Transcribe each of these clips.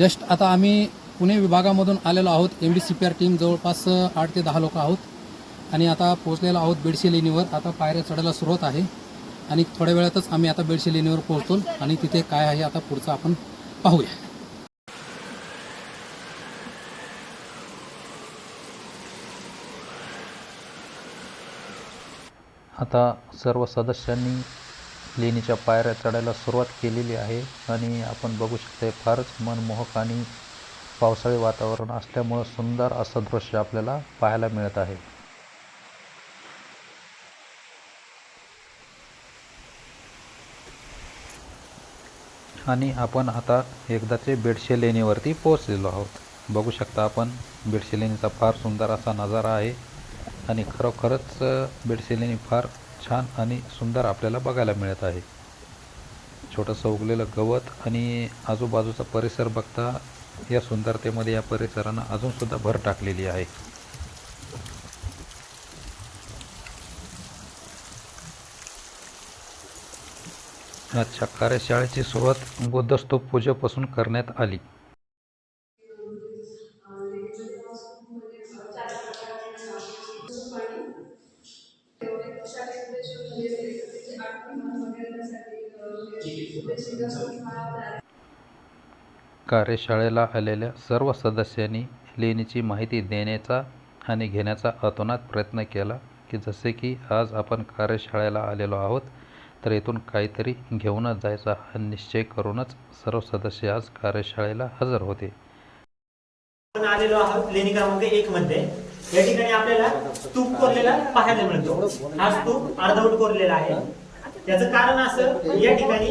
Just आता आम्ही पुणे विभागामधून आलेलो आहोत. MD-CPR टीम जवळपास 8 ते 10 लोक आहोत आणि आता पोहोचलेलो आहोत बेडशी लेणीवर. आता पायऱ्या चढायला सुरुवात आहे आणि थोड्या वेळातच आम्ही आता बेडशी लेणीवर पोहोचतो आणि तिथे काय आहे आता पुढचं आपण पाहूया. आता सर्व सदस्यांनी लेणीच्या पायऱ्या चढायला सुरुवात केलेली आहे आणि आपण बघू शकता फारच मनमोहक आणि पावसाळी वातावरण असल्यामुळं सुंदर असं दृश्य आपल्याला पाहायला मिळत आहे. आणि आपण आता एकदाचे बेडशे लेणीवरती पोहोचलेलो आहोत. बघू शकता आपण बेडशे लेणीचा फार सुंदर असा नजारा आहे आणि खरोखरच बेडशे लेणी फार छान आणि सुंदर आपल्याला बघायला मिळत आहे. छोटंसं उगलेलं गवत आणि आजूबाजूचा परिसर बघता या सुंदरतेमध्ये या परिसरानं अजूनसुद्धा भर टाकलेली आहे. आजच्या कार्यशाळेची सुरुवात बुद्धस्तूप पूजेपासून करण्यात आली. कार्यशाळेला आलेल्या सर्व सदस्यांनी लेणीची माहिती देण्याचा आणि घेण्याचा अतोनात प्रयत्न केला की जसे की आज आपण कार्यशाळेला आलेलो आहोत तर इथून काहीतरी घेऊनच जायचा हा निश्चय करूनच सर्व सदस्य आज कार्यशाळेला हजर होते. आपण आलेलो आहोत लेणी क्रमांक 1 मध्ये. या ठिकाणी आपल्याला स्तूप कोरलेला पाहायला मिळतो. हा स्तूप अर्धवट कोरलेला आहे. त्याचं कारण असं या ठिकाणी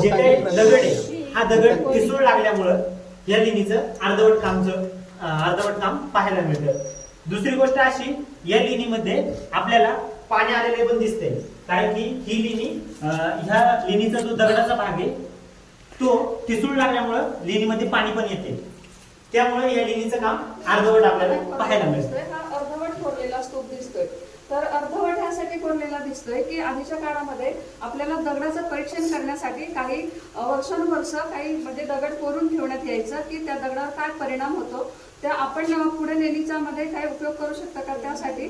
जे काही दगड आहे हा दगड ठिसूळ लागल्यामुळं या लेणीचं अर्धवट काम पाहायला मिळतं. दुसरी गोष्ट अशी या लेणीमध्ये आपल्याला पाणी आलेले पण दिसते कारण की ही लेणी ह्या लेणीचा जो दगडाचा भाग आहे तो ठिसूळ लागल्यामुळं लेणीमध्ये पाणी पण येते. त्यामुळे या लेणीचं काम अर्धवट आपल्याला पाहायला मिळतं. हा अर्धवट कोरलेला स्तूप दिसतोय. तर अर्धवट ह्यासाठी कोरलेला दिसतोय की आधीच्या काळामध्ये आपल्याला दगडाचं परीक्षण करण्यासाठी काही वर्षानुवर्ष काही म्हणजे दगड कोरून ठेवण्यात यायचं की त्या दगडावर काय परिणाम होतो त्या आपण पुढे लेणीचा मध्ये काय उपयोग करू शकतो का त्यासाठी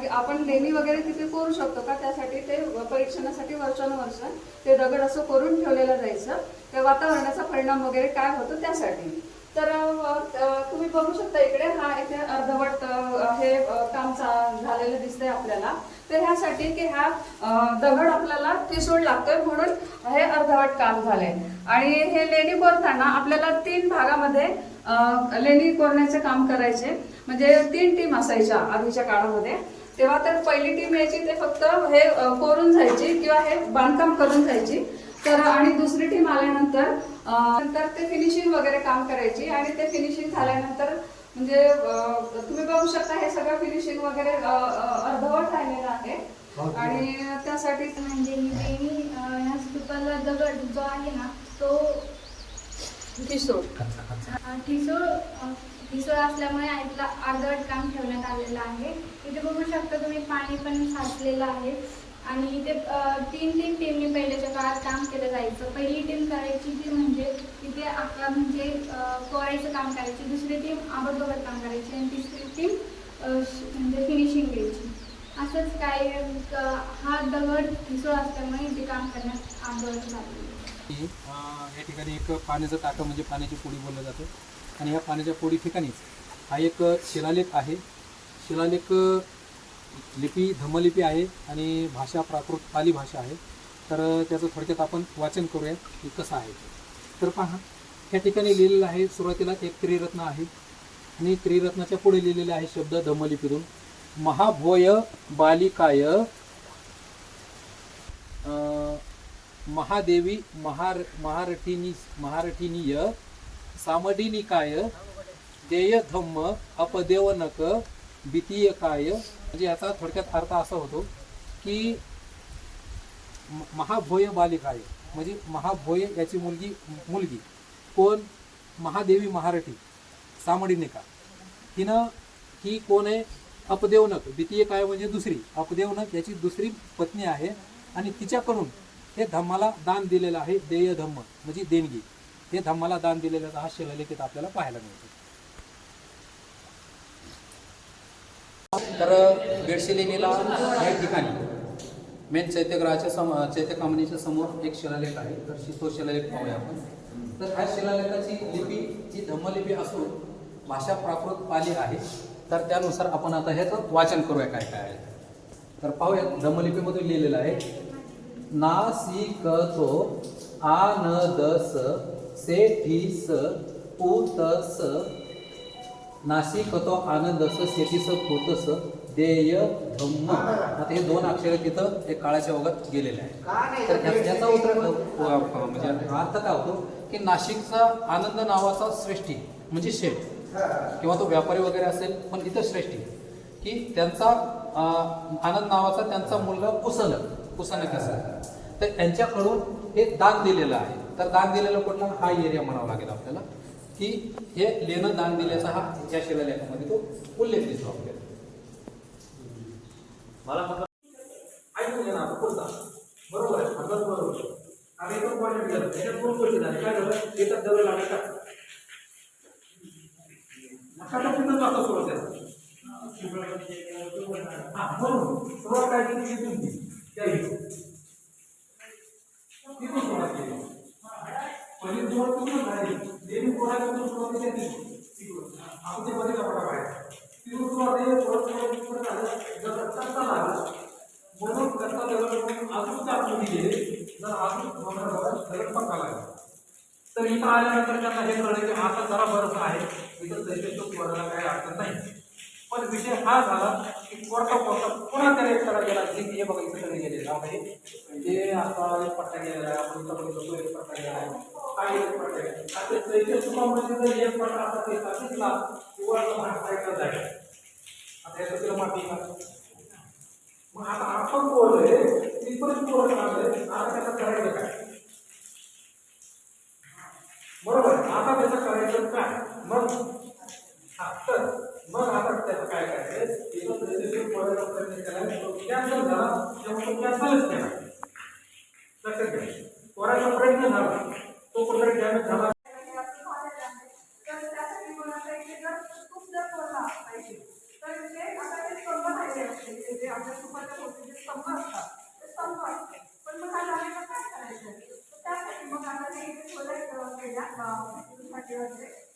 आपण लेणी वगैरे तिथे कोरू शकतो का त्यासाठी ते परीक्षणासाठी वर्षानुवर्ष ते दगड असं कोरून ठेवलेलं जायचं. त्या वातावरणाचा परिणाम वगैरे काय होतो त्यासाठी. तर तुम्ही बघू शकता इकडे हा इथे अर्धवट हे काम झालेलं दिसतंय आपल्याला. तर ह्यासाठी की हा दगड आपल्याला ठिसूळ लागतोय म्हणून हे अर्धवट काम झालंय. आणि हे लेणी कोरताना आपल्याला 3 भागामध्ये लेणी कोरण्याचे काम करायचे. म्हणजे 3 टीम असायच्या आधीच्या काळामध्ये. तेव्हा तर पहिली टीम यायची ते फक्त हे कोरून जायची किंवा हे बांधकाम करून जायची. तर आणि दुसरी टीम आल्यानंतर ते फिनिशिंग वगैरे काम करायची. आणि ते फिनिशिंग झाल्यानंतर म्हणजे तुम्ही बघू शकता हे सगळं फिनिशिंग वगैरे अर्धवट राहिलेलं आहे. आणि त्यासाठी म्हणजे ही लेणी ह्या स्तूपाला दगड जो आहे ना तो ठिसूळ असल्यामुळे इथला अर्धवट काम ठेवण्यात आलेलं आहे. इथे बघू शकता तुम्ही पाणी पण साचलेलं आहे. आणि इथे 3 टीमने पहिल्याच्या काळात काम केलं जायचं. पहिली टीम करायची ती म्हणजे तिथे म्हणजे कोरायचं काम करायची. दुसरी टीम आबडधोबड काम करायची आणि तिसरी टीम म्हणजे फिनिशिंग द्यायची. असंच काय हा दगड ठिसूळ असल्यामुळे इथे काम करण्यात आंदोलन झालं. या ठिकाणी एक पाण्याचं टाकं म्हणजे पाण्याची पोळी बोललं जातं आणि ह्या पाण्याच्या पोळी ठिकाणीच हा एक शिलालेख आहे. शिलालेख लिपी धम्मलिपी आहे आणि भाषा प्राकृत पाली भाषा आहे. तर त्याचं थोडक्यात आपण वाचन करूया की कसं आहे. तर पहा ह्या ठिकाणी लिहिलेलं आहे सुरुवातीला एक त्रिरत्न आहे आणि त्रिरत्नाच्या पुढे लिहिलेले आहे शब्द धम्मलिपीतून महाभोय बालिकाय महादेवी महारठिनीय सामडिनिकाय देय धम्म अपदेवनक द्वितीयकाय. म्हणजे याचा थोडक्यात अर्थ असा होतो की महाभोय बालिकाय म्हणजे महाभोय याची मुलगी कोण महादेवी महारठी सामडिनिका ही कोण आहे अपदेवनक द्वितीय काय म्हणजे दुसरी अपदेवनक याची दुसरी पत्नी आहे आणि तिच्याकडून हे धम्माला दान दिलेलं आहे. देय धम्म म्हणजे देणगी. हे धम्माला दान दिलेल्याचा हा शिलालेख इथं आपल्याला पाहायला मिळतो. तर बेडशी लेणीला या ठिकाणी मेन चैत्यगृहाच्या चैत्यकामणीच्या समोर एक शिलालेख आहे. तर तो शिलालेख पाहूया आपण. तर ह्या शिलालेखाची लिपी जी धम्मलिपी असून भाषा प्राकृत पाली आहे. तर त्यानुसार आपण आता ह्याचं वाचन करूया काय काय आहे. तर पाहूया धम्मलिपीमधून लिहिलेलं आहे. नासिकतो आनदस सेठीस पुतस नासिकतो आनंदस सेठीस पुतस देय धम्म. आता हे दोन अक्षर तिथं एक काळाच्या ओघात गेलेले आहे. तर याचा उत्तर म्हणजे अर्थ काय होतो की नाशिकचा आनंद नावाचा श्रेष्ठी म्हणजे शेठ किंवा तो व्यापारी वगैरे असेल, पण इथं श्रेष्ठी की त्यांचा आनंद नावाचा त्यांचा मुलगा कुसनक असेल, तर यांच्याकडून हे दान दिलेलं आहे. तर दान दिलेलं कुठला हा एरिया म्हणावा लागेल आपल्याला की हे लेणं दान दिल्याचा हा या शिलालेखामध्ये तो उल्लेख दिसतो आपल्याला. ऐकून घ्या ना पुढचा. बरोबर आहे, बरोबर. आम्ही एकदम पॉईंट केलं. त्याच्यात दोन गोष्टी झाल्या. काय झालं, येतात दगड लागला आता तिथं जातो सुरुवात आहे. म्हणून सुरुवात काय केली तुम्ही तिथून सुरुवात केली. पहिली सुरुवात कुठून झाली, देवी कोणाकडून सुरुवात केली आपण ते मध्ये कपडा पाहिजे तिथून सुरुवात आहे. थोडं झालं जर रस्ता लागला म्हणून रस्ता दगड अजून आतमध्ये गेले. जर अजून दगड पक्का लागला तर इथं आल्यानंतर त्यांना हे कळलं की आता जरा बरंच आहे, इथं दैत्य कोणाला काही अडचण नाही. पण विषय हा झाला की कोर्टा पुन्हा त्याला एक कडा गेला की हे बघा इथं कडे गेलेला आहे, म्हणजे आता एक पट्टा गेलेला आहे, आपण इथं बघितलं एक पट्टा गेला आहे, काय एक पट्टा गेला आता दैत्य चुकामध्ये जर एक पट्टा आता ते सांगितला किंवा भाग साईडला जायला आता याचं तिला माती का मग आता आपण बोललोय तिथपर्यंत बोलत राहतोय. आता त्याचं करायचं काय, बरोबर. आता त्याचं करायचं काय मग तर मग आता त्याचं काय करायचं कॅन्सल झाला तेव्हा तो कॅन्सलच केला. लक्षात घ्या, पोराचा प्रयत्न झाला तो कुठेतरी डॅमेज झाला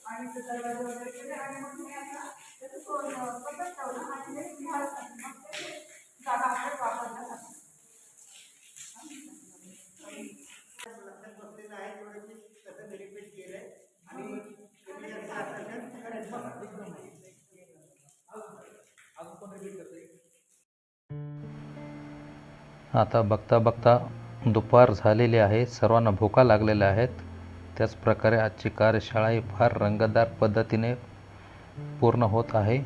आणि ते दरवाजे वगैरे केले आणि मग मी आता त्याचं पद्धत ठेवलं आणि हे विहारसाठी मग ते जागा आपल्याला वापरण्यासाठी आता बघता बघता दुपार झालेली आहे, सर्वांना भुका लागलेल्या आहेत. त्याचप्रकारे आजची कार्यशाळा ही फार रंगतदार पद्धतीने पूर्ण होत आहे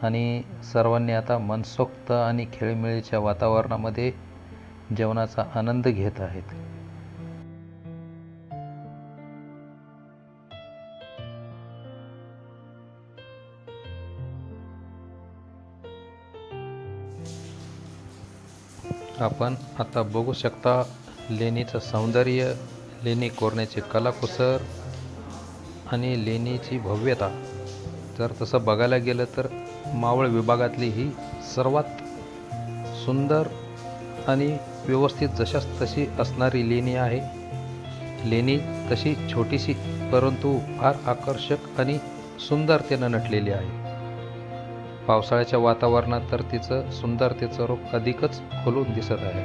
आणि सर्वांनी आता मनसोक्त आणि खेळीमेळीच्या वातावरणामध्ये जेवणाचा आनंद घेत आहेत. आपण आता बघू शकता लेणीचं सौंदर्य, लेणी कोरण्याची कलाकुसर आणि लेणीची भव्यता. जर तसं बघायला गेलं तर मावळ विभागातली ही सर्वात सुंदर आणि व्यवस्थित जशास तशी असणारी लेणी आहे. लेणी तशी छोटीशी परंतु फार आकर्षक आणि सुंदरतेनं नटलेली आहे. पावसाळ्याच्या वातावरणात तर तिचं सुंदरतेचं रूप अधिकच खुलून दिसत आहे.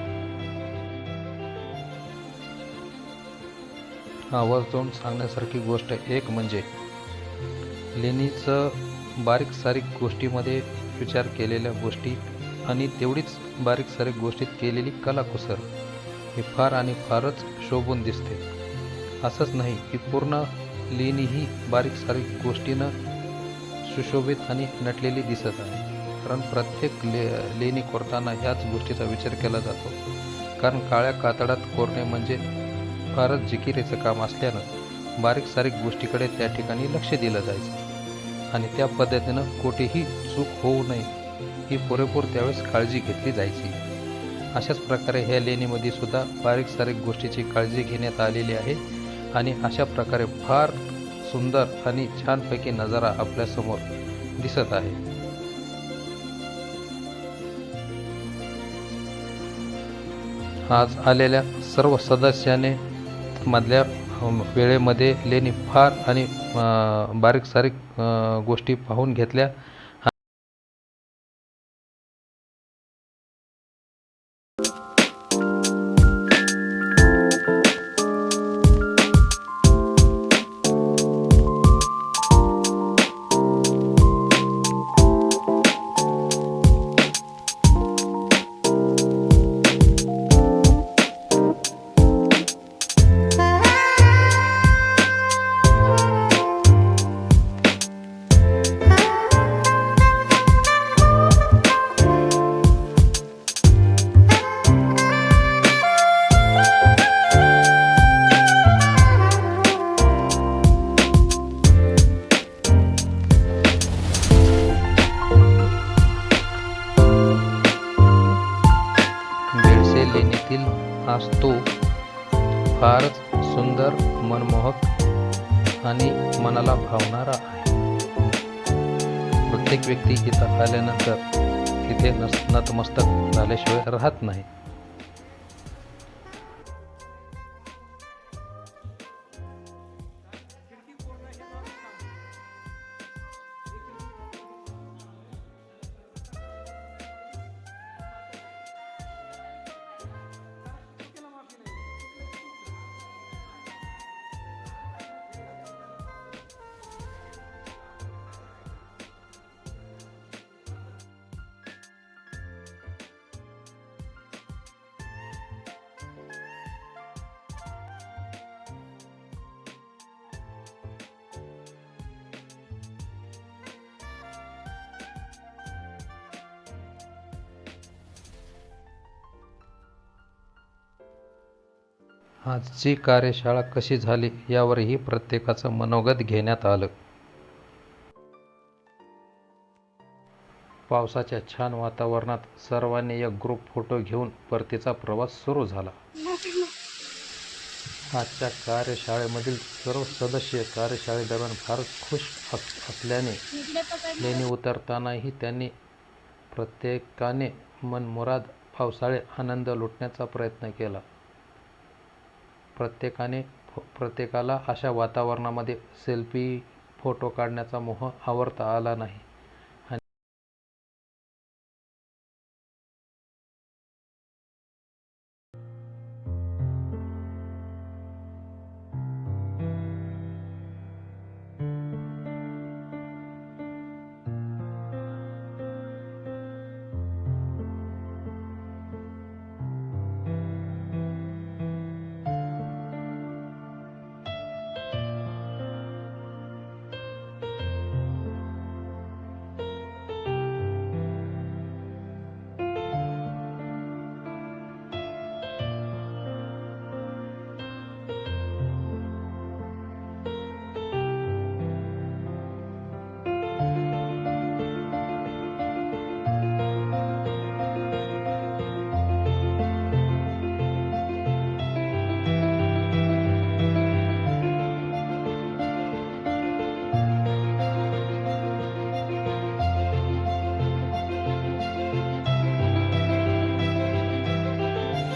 आवर्जून सांगण्यासारखी गोष्ट एक म्हणजे लेणीचं बारीक सारीक गोष्टीमध्ये विचार केलेल्या गोष्टी आणि तेवढीच बारीक सारीक गोष्टीत केलेली कलाकुसर ही फार आणि फारच शोभून दिसते. असंच नाही की पूर्ण लेणी ही बारीक सारीक गोष्टीनं सुशोभित आणि नटलेली दिसत आहे. कारण प्रत्येक लेणी कोरताना ह्याच गोष्टीचा विचार केला जातो. कारण काळ्या कातडात कोरणे म्हणजे फारच जिकिरीचं काम असल्यानं बारीक सारीक गोष्टीकडे त्या ठिकाणी लक्ष दिलं जायचं आणि त्या पद्धतीनं कुठेही चूक होऊ नये ही पुरेपूर त्यावेळेस काळजी घेतली जायची. अशाच प्रकारे ह्या लेणीमध्ये सुद्धा बारीक सारीक गोष्टीची काळजी घेण्यात आलेली आहे आणि अशा प्रकारे फार सुंदर आणि छानपैकी नजारा आपल्यासमोर दिसत आहे. आज आलेल्या सर्व सदस्याने मधल्या वेळेमध्ये लेणी फार आणि बारीक सारीक गोष्टी पाहून घेतल्या. बेडसे लेणीतील हा स्तूप फारच सुंदर, मनमोहक आणि मनाला भावणारा आहे. प्रत्येक व्यक्ती इथं आल्यानंतर तिथे नतमस्तक झाल्याशिवाय राहत नाही. आजची कार्यशाळा कशी झाली यावरही प्रत्येकाचं मनोगत घेण्यात आलं. पावसाच्या छान वातावरणात सर्वांनी एक ग्रुप फोटो घेऊन परतीचा प्रवास सुरू झाला. आजच्या कार्यशाळेमधील सर्व सदस्य कार्यशाळेदरम्यान फारच खुश असल्याने लेणी उतरतानाही त्यांनी प्रत्येकाने मनमुराद पावसाळे आनंद लुटण्याचा प्रयत्न केला. प्रत्येकाला अशा वातावरणामध्ये सेल्फी फोटो काढण्याचा मोह आवरता आला नाही.